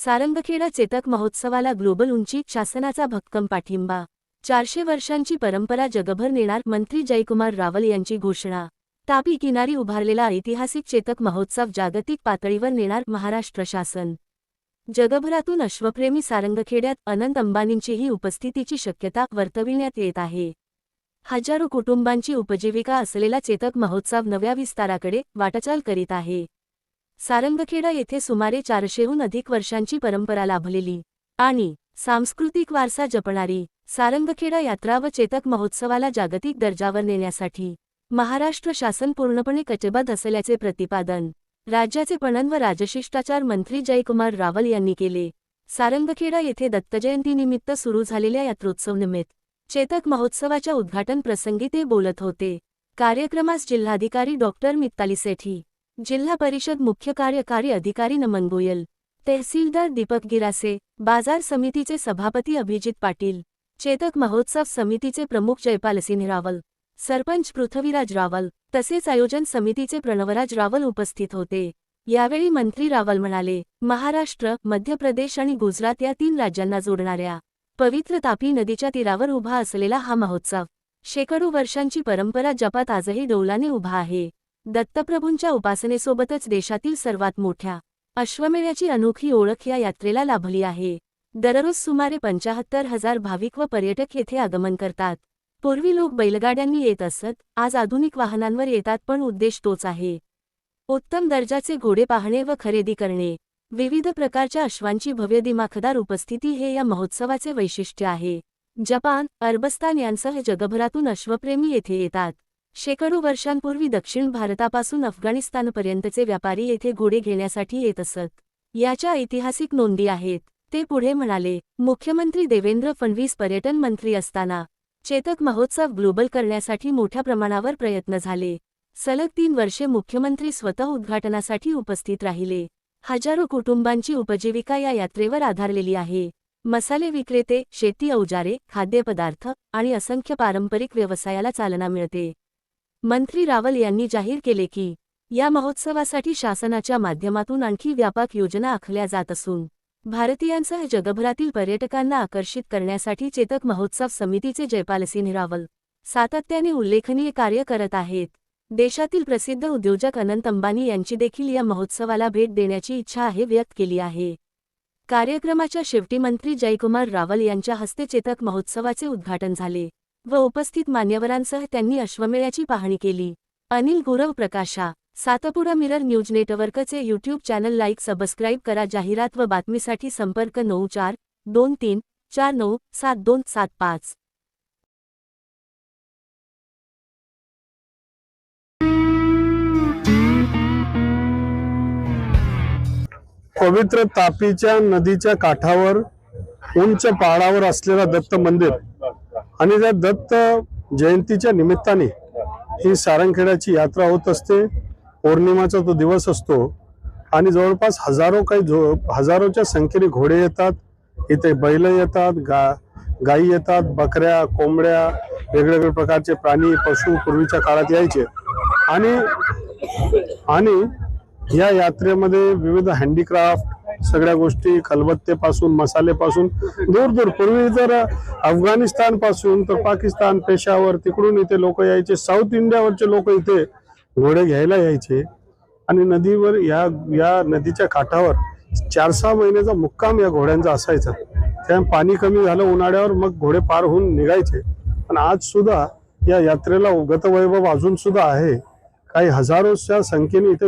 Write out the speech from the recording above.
सारंगखेडा चेतक महोत्सवाला ग्लोबल उंची, शासनाचा भक्कम पाठिंबा। 400 वर्षांची परंपरा जगभर नेणार, मंत्री जयकुमार रावल यांची घोषणा। तापी किनारी उभारलेला ऐतिहासिक चेतक महोत्सव जागतिक पातळीवर नेणार महाराष्ट्र शासन। जगभरातून अश्वप्रेमी सारंगखेड्यात अनंत अंबानींचीही उपस्थितीची शक्यता वर्तविण्यात येत आहे। हजारो कुटुंबांची उपजीविका असलेला चेतक महोत्सव नव्या विस्ताराकडे वाटचाल करीत आहे। सारंगखेडा येथे सुमारे 400हून अधिक वर्षांची परंपरा लाभलेली आणि सांस्कृतिक वारसा जपणारी सारंगखेडा यात्रा व चेतक महोत्सवाला जागतिक दर्जावर नेण्यासाठी महाराष्ट्र शासन पूर्णपणे कटिबद्ध असल्याचे प्रतिपादन राज्याचे पणन व राजशिष्टाचार मंत्री जयकुमार रावल यांनी केले। सारंगखेडा येथे दत्तजयंतीनिमित्त सुरू झालेल्या यात्रोत्सवनिमित्त चेतक महोत्सवाच्या उद्घाटन प्रसंगी ते बोलत होते। कार्यक्रमास जिल्हाधिकारी डॉक्टर मित्ताली सेठी, जिल्हा परिषद मुख्य कार्यकारी अधिकारी नमन गोयल, तहसीलदार दीपक गिरासे, बाजार समितीचे सभापती अभिजित पाटील, चेतक महोत्सव समितीचे प्रमुख जयपालसिंह रावल, सरपंच पृथ्वीराज रावल तसेच आयोजन समितीचे प्रणवराज रावल उपस्थित होते। यावेळी मंत्री रावल म्हणाले, महाराष्ट्र, मध्य प्रदेश आणि गुजरात या 3 राज्यांना जोडणाऱ्या पवित्र तापी नदीच्या तीरावर उभा असलेला हा महोत्सव शेकडो वर्षांची परंपरा जपात आजही डौलाने उभा आहे। दत्तप्रभूंच्या उपासनेसोबतच देशातील सर्वात मोठ्या अश्वमेळ्याची अनोखी ओळख या यात्रेला लाभली आहे। दररोज सुमारे 75,000 भाविक व पर्यटक येथे आगमन करतात। पूर्वी लोक बैलगाड्यांनी येत असत, आज आधुनिक वाहनांवर येतात, पण उद्देश तोच आहे, उत्तम दर्जाचे घोडे पाहणे व खरेदी करणे। विविध प्रकारच्या अश्वांची भव्य दिमाखदार उपस्थिती हे या महोत्सवाचे वैशिष्ट्य आहे। जपान, अरबस्तान यांसह जगभरातून अश्वप्रेमी येथे येतात। शेकडो वर्षांपूर्वी दक्षिण भारतापासून अफगाणिस्तानपर्यंतचे व्यापारी येथे घोडे घेण्यासाठी येत असत। याच्या ऐतिहासिक नोंदी आहेत। ते पुढे म्हणाले, मुख्यमंत्री देवेंद्र फडणवीस पर्यटन मंत्री असताना चेतक महोत्सव ग्लोबल करण्यासाठी मोठ्या प्रमाणावर प्रयत्न झाले। सलग 3 वर्षे मुख्यमंत्री स्वतः उद्घाटनासाठी उपस्थित राहिले। हजारो कुटुंबांची उपजीविका या यात्रेवर आधारलेली आहे। मसाले विक्रेते, शेती अवजारे, खाद्यपदार्थ आणि असंख्य पारंपरिक व्यवसायाला चालना मिळते। मंत्री रावल यांनी जाहीर केले की या महोत्सवासाठी शासनाच्या माध्यमातून आणखी व्यापक योजना आखल्या जात असून भारतीयांसह जगभरातील पर्यटकांना आकर्षित करण्यासाठी चेतक महोत्सव समितीचे जयपालसिंह रावल सातत्याने उल्लेखनीय कार्य करत आहेत। देशातील प्रसिद्ध उद्योजक अनंत अंबानी यांची देखील या महोत्सवाला भेट देण्याची इच्छा व्यक्त केली आहे। कार्यक्रमाच्या शेवटी मंत्री जयकुमार रावल यांच्या हस्ते चेतक महोत्सवाचे उद्घाटन झाले व उपस्थित मान्यवरांसह त्यांनी अश्वमेळ्याची पाहणी केली। अनिल गुरव प्रकाशा, सातपुडा मिरर न्यूज नेटवर्कचे यूट्यूब चॅनल लाईक सबस्क्राईब करा। जाहिरात व बातमीसाठी संपर्क 9423497275। पवित्र तापीच्या नदीच्या काठावर उंच पहाडावर असलेला दत्त मंदिर आणि त्या दत्त जयंतीच्या निमित्ताने ही सारंगखेड्याची यात्रा होत असते। पौर्णिमाचा तो दिवस असतो आणि जवळपास हजारोच्या संख्येने घोडे येतात, इथे बैल येतात, गायी येतात, बकऱ्या, कोंबड्या, वेगवेगळ्या प्रकारचे प्राणी पशु पूर्वीच्या काळात यायचे आणि या यात्रेमध्ये विविध हँडीक्राफ्ट सगळ्या गोष्टी, खलबत्तेपासून मसालेपासून दूर पूर्वी तर अफगाणिस्तान पासून तर पाकिस्तान, पेशावर तिकडून इथे लोक यायचे। साऊथ इंडियावरचे लोक इथे घोडे घ्यायला यायचे आणि नदीवर या नदीच्या काठावर 4-6 महिन्याचा मुक्काम या घोड्यांचा असायचा। त्यामुळे पाणी कमी झालं उन्हाळ्यावर, मग घोडे पार होऊन निघायचे। पण आज सुद्धा या यात्रेला गतवैभव अजून सुद्धा आहे। काही हजारोच्या संख्येने इथे